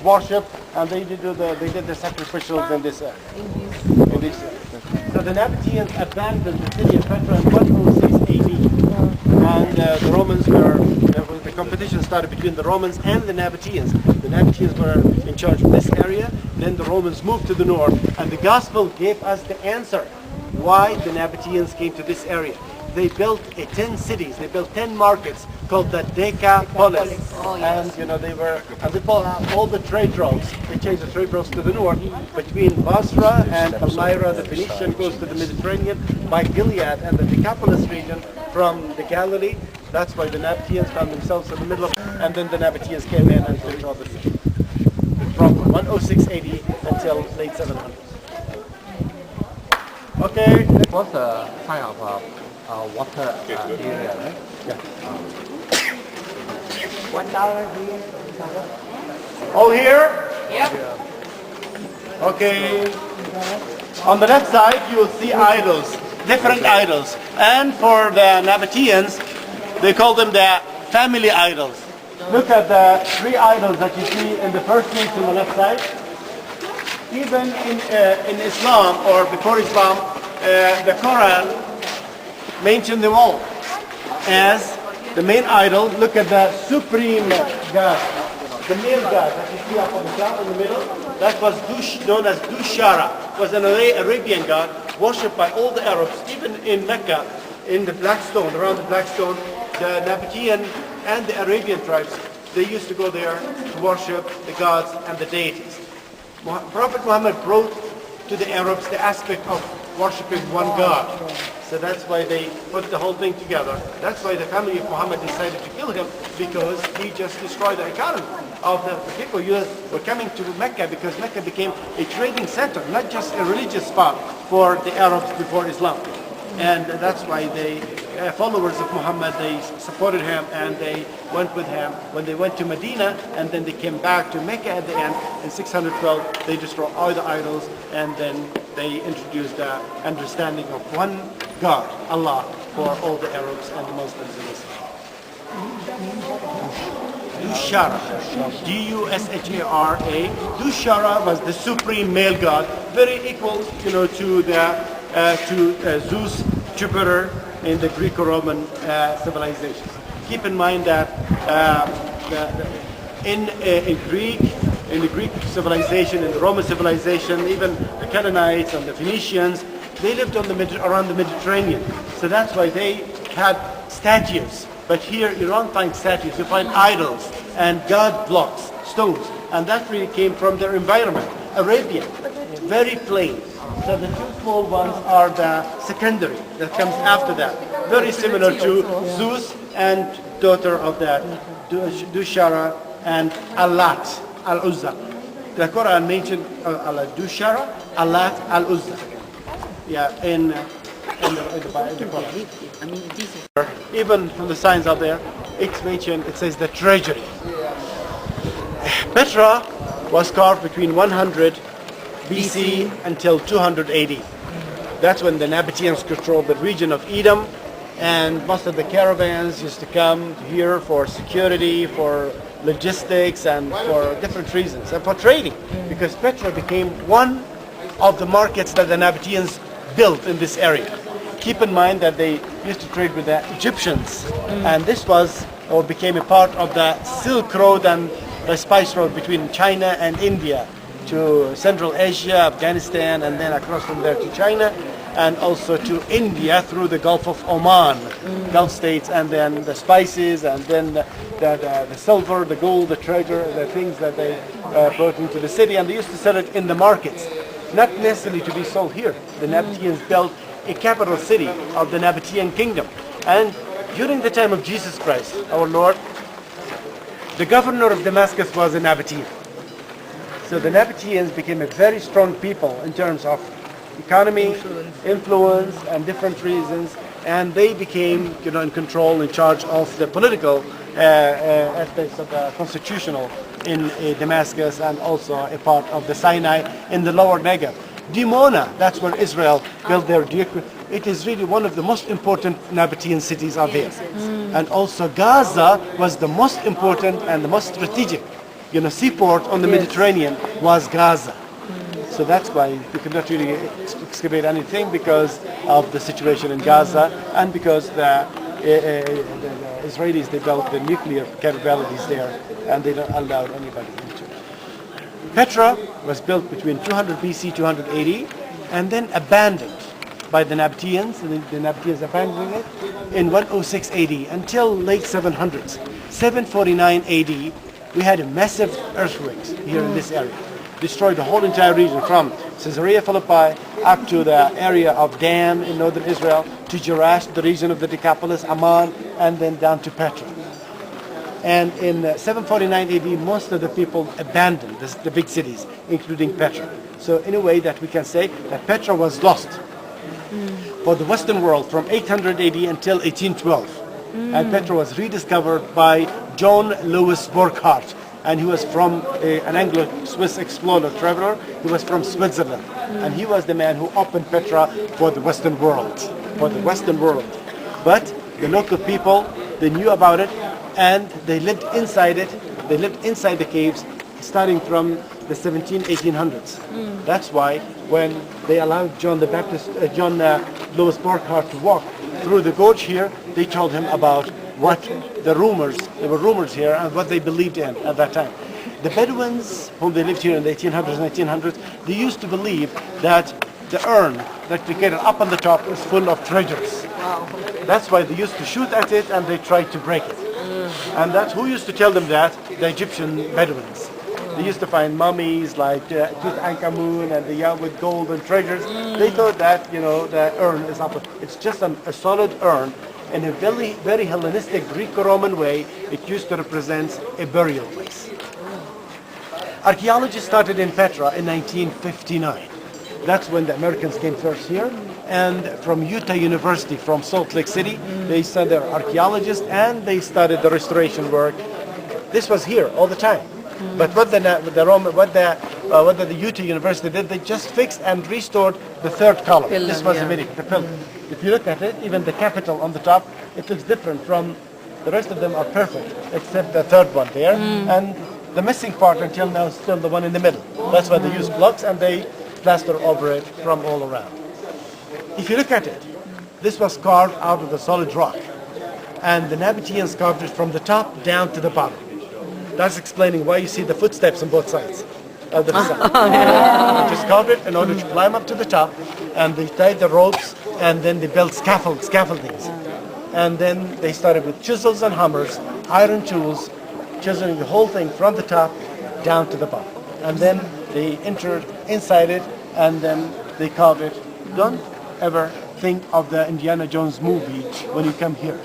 worship, and they did the sacrificials in this. So the Nabateans abandoned the city of Petra in 106 AD, and the Romans the competition started between the Romans and the Nabateans. The Nabateans were in charge of this area, then the Romans moved to the north, and the Gospel gave us the answer why the Nabateans came to this area. They built 10 cities, they built 10 markets called the Decapolis. And they pulled out all the trade routes. They changed the trade routes to the north. Between Basra and Palmyra, the Phoenician goes to the Mediterranean by Gilead and the Decapolis region from the Galilee. That's why the Nabateans found themselves in the middle of, and then the Nabateans came in and controlled the city. From 106 AD until late 700s. Okay. What's the kind of water area, right? Yeah. $1 here. All here? Yep. Okay. On the left side, you will see idols, different idols. And for the Nabateans, they call them the family idols. Look at the 3 idols that you see in the first piece on the left side. Even in Islam, or before Islam, the Quran mentioned them all as the main idol. Look at the supreme God, the male God that you see up on the top in the middle. That was known as Dushara, was an Arabian god worshipped by all the Arabs, even in Mecca, in the Black Stone, around the Black Stone. The Nabatean and the Arabian tribes, they used to go there to worship the gods and the deities. Prophet Muhammad brought to the Arabs the aspect of worshipping one God. So that's why they put the whole thing together. That's why the family of Muhammad decided to kill him, because he just destroyed the economy of the people. You were coming to Mecca because Mecca became a trading center, not just a religious spot for the Arabs before Islam. And that's why they followers of Muhammad, they supported him and they went with him. When they went to Medina and then they came back to Mecca at the end in 612, they destroyed all the idols, and then they introduced the understanding of one God, Allah, for all the Arabs and the Muslims in Islam. Dushara, D-U-S-H-A-R-A. Dushara was the supreme male god, very equal, to Zeus, Jupiter, in the Greco-Roman civilizations. Keep in mind that in the Greek civilization, in the Roman civilization, even the Canaanites and the Phoenicians, they lived around the Mediterranean. So that's why they had statues. But here you don't find statues, you find idols and god blocks, stones. And that really came from their environment. Arabian, very plain. So the 2 small ones are the secondary that comes after that. Very similar to Zeus and daughter of that, Dushara and Allat, Al-Uzza. The Quran mentioned Dushara, Allat, Al-Uzza. Yeah, in the Quran. Even from the signs out there, it's mentioned, it says the treasury. Petra was carved between 100 BC until 200 AD. That's when the Nabateans controlled the region of Edom, and most of the caravans used to come here for security, for logistics, and for different reasons, and for trading, because Petra became one of the markets that the Nabateans built in this area. Keep in mind that they used to trade with the Egyptians, and this was or became a part of the Silk Road and the Spice Road between China and India to Central Asia, Afghanistan, and then across from there to China, and also to India through the Gulf of Oman, Gulf states, and then the spices, and then the silver, the gold, the treasure, the things that they brought into the city, and they used to sell it in the markets, not necessarily to be sold here. The Nabateans built a capital city of the Nabatean kingdom, and during the time of Jesus Christ, our Lord, the governor of Damascus was a Nabatean. So the Nabateans became a very strong people in terms of economy, influence, and different reasons, and they became, in control, in charge of the political aspects of the constitutional in Damascus, and also a part of the Sinai in the lower Negev. Dimona, that's where Israel built their it is really one of the most important Nabatean cities out there. And also Gaza was the most important and the most strategic seaport on the Mediterranean was Gaza. So that's why you could not really excavate anything because of the situation in Gaza and because the Israelis developed the nuclear capabilities there and they don't allow anybody into it. Petra was built between 200 BC, 280, and then abandoned by the Nabateans. The Nabateans abandoned it in 106 AD until late 700s. 749 AD, we had a massive earthquakes here in this area. Destroyed the whole entire region from Caesarea Philippi up to the area of Dan in northern Israel, to Jerash, the region of the Decapolis, Amman, and then down to Petra. And in 749 AD, most of the people abandoned the big cities, including Petra. So in a way that we can say that Petra was lost for the Western world from 800 AD until 1812. And Petra was rediscovered by John Lewis Burckhardt. And he was from an Anglo-Swiss explorer, traveler. He was from Switzerland. And he was the man who opened Petra for the Western world. But the local people, they knew about it and they lived inside it. They lived inside the caves starting from the 1800s. That's why when they allowed John Lewis Burckhardt to walk through the gorge here, they told him about what there were rumors here and what they believed in at that time. The Bedouins, whom they lived here in the 1800s and 1900s, they used to believe that the urn that they get up on the top is full of treasures. Wow. That's why they used to shoot at it and they tried to break it. And that's who used to tell them that? The Egyptian Bedouins. They used to find mummies like Tutankhamun and the young with gold and treasures. They thought that, the urn is up. It's just a solid urn. In a very, very Hellenistic Greco-Roman way, it used to represent a burial place. Archaeology started in Petra in 1959. That's when the Americans came first here. And from Utah University, from Salt Lake City, they sent their archaeologists and they started the restoration work. This was here all the time. But what the Utah University did, they just fixed and restored the third column. This was the pillar. If you look at it, even the capital on the top, it looks different from the rest of them are perfect, except the third one there. And the missing part until now is still the one in the middle. That's why they use blocks and they plaster over it from all around. If you look at it, this was carved out of the solid rock. And the Nabateans carved it from the top down to the bottom. That's explaining why you see the footsteps on both sides of the facade. They just carved it in order to climb up to the top, and they tied the ropes, and then they built scaffoldings. And then they started with chisels and hammers, iron tools, chiseling the whole thing from the top down to the bottom. And then they entered inside it, and then they carved it. Don't ever think of the Indiana Jones movie when you come here.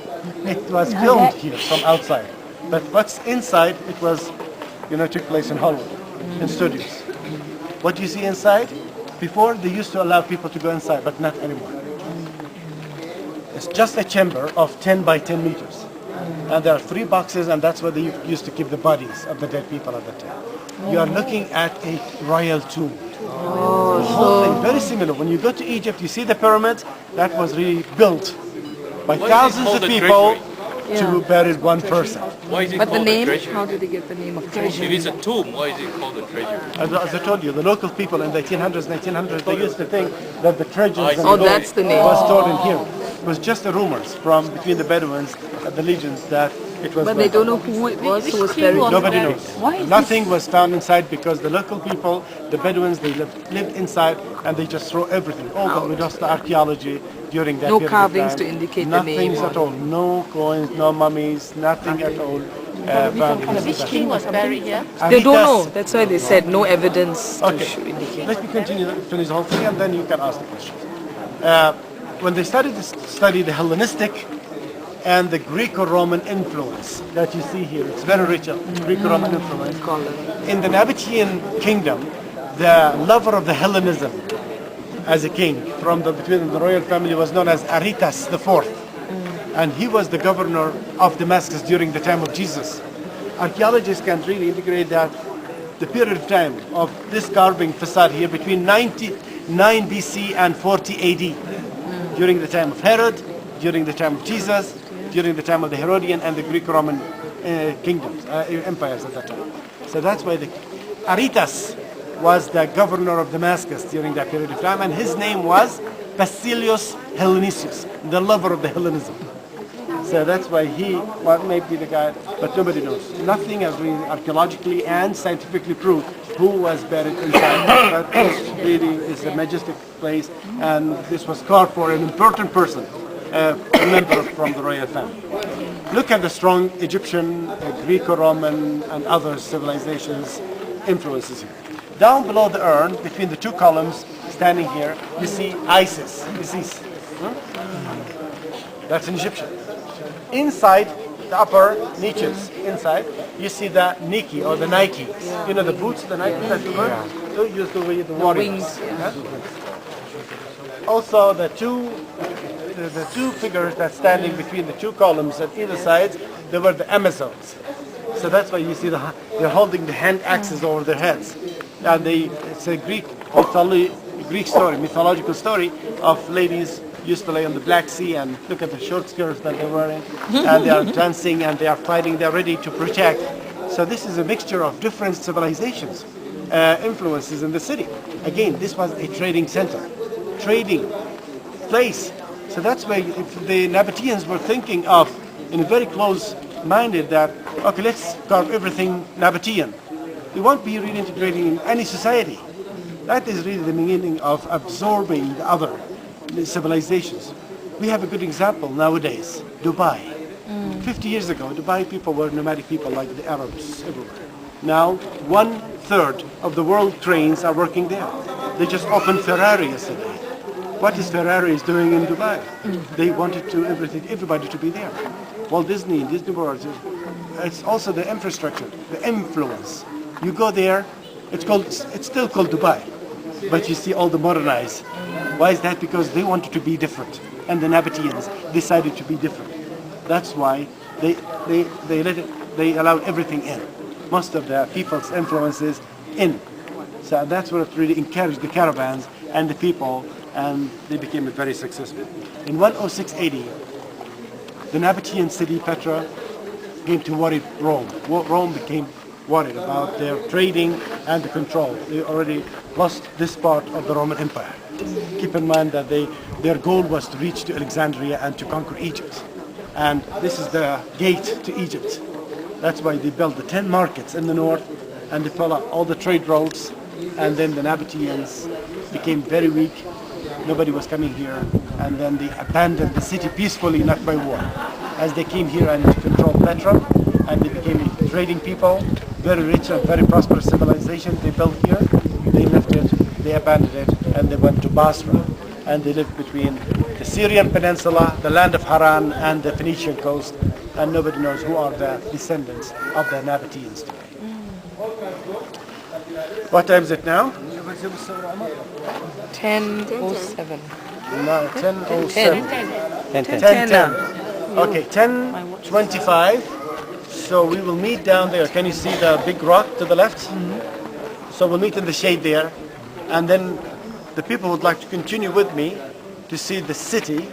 It was filmed here from outside. But what's inside, it was, took place in Hollywood, in studios. What you see inside, before they used to allow people to go inside, but not anymore. It's just a chamber of 10 by 10 meters. And there are 3 boxes, and that's where they used to keep the bodies of the dead people at the time. You are looking at a royal tomb. The whole thing, very similar. When you go to Egypt, you see the pyramids, that was really built by thousands of people to bury one person. Why is it But the called name? a treasury? How did they get the name of treasure? If it's a tomb, why is it called a treasury? As I told you, the local people in the 1800s, 1900s, they used to think that the treasures and Oh, gold that's the name. was stored in here. It was just the rumors from between the Bedouins and the legions that it was. But they don't know who it was who was buried. Nobody knows. Why is Nothing was found inside because the local people, the Bedouins, they lived inside and they just throw everything. All we lost the archaeology during that No period carvings of time. to indicate the name. Nothing at all. No coins, no mummies, nothing at all. Found in this Which place. king was buried here? They don't Aritas- know. That's why they said no evidence to Okay, indicate. let me continue, finish the whole thing, and then you can ask the questions. When they started to study the Hellenistic and the Greco-Roman influence that you see here, it's very rich, Greco-Roman influence. In the Nabatean kingdom, the lover of the Hellenism as a king between the royal family was known as Aritas IV. And he was the governor of Damascus during the time of Jesus. Archaeologists can really integrate that the period of time of this carving facade here between 99 BC and 40 AD, during the time of Herod, during the time of Jesus, during the time of the Herodian and the Greek-Roman kingdoms, empires at that time. So that's why the Aretas was the governor of Damascus during that period of time, and his name was Basilius Hellenicius, the lover of the Hellenism. So that's why he may be the guy, but nobody knows. Nothing has been archaeologically and scientifically proved who was buried inside. But this really is a majestic place, and this was carved for an important person, a member from the royal family. Look at the strong Egyptian, Greco-Roman, and other civilizations influences here. Down below the urn, between the two columns, standing here, you see Isis. Isis. That's an Egyptian. Inside the upper niches, inside, you see the Nike or the Nike. You know the boots, the Nike that you wear? So you use the warriors. wings, Yeah? Also, the two figures that standing between the two columns at either side, they were the Amazons. So that's why you see they're holding the hand axes over their heads. And it's a Greek story, mythological story of ladies used to lay on the Black Sea and look at the short skirts that they're wearing, and they are dancing and they are fighting, they're ready to protect. So this is a mixture of different civilizations, influences in the city. Again, this was a trading center, trading place. So that's why if the Nabateans were thinking of, in a very close-minded, that, okay, let's carve everything Nabatean. They won't be really integrating in any society. That is really the beginning of absorbing the other civilizations. We have a good example nowadays, Dubai. 50 years ago, Dubai people were nomadic people like the Arabs everywhere. Now, 1/3 of the world trains are working there. They just opened Ferrari yesterday. What is Ferrari doing in Dubai? They wanted everybody to be there. Walt Disney World. It's also the infrastructure, the influence. You go there, it's still called Dubai, but you see all the modernized. Why is that? Because they wanted to be different, and the Nabateans decided to be different. That's why they allowed everything in. Most of the people's influences in. So that's what really encouraged the caravans and the people, and they became very successful. In 106 AD, the Nabatean city Petra came to worry Rome. Rome became worried about their trading and the control. They already lost this part of the Roman Empire. Keep in mind that their goal was to reach to Alexandria and to conquer Egypt. And this is the gate to Egypt. That's why they built the 10 markets in the north, and they followed all the trade routes, and then the Nabateans became very weak. Nobody was coming here, and then they abandoned the city peacefully, not by war. As they came here and controlled Petra, and they became a trading people, very rich and very prosperous civilization they built here. They left it, they abandoned it, and they went to Basra. And they lived between the Syrian peninsula, the land of Haran, and the Phoenician coast. And nobody knows who are the descendants of the Nabateans today. What time is it now? 10:07. No, 10:07. 10:10. 10:10. Okay, 10:25. So we will meet down there. Can you see the big rock to the left? So we'll meet in the shade there. And then the people would like to continue with me to see the city.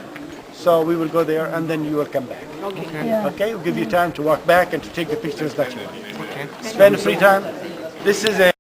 So we will go there and then you will come back. Okay, we'll give you time to walk back and to take the pictures that you want. Spend free time. This is a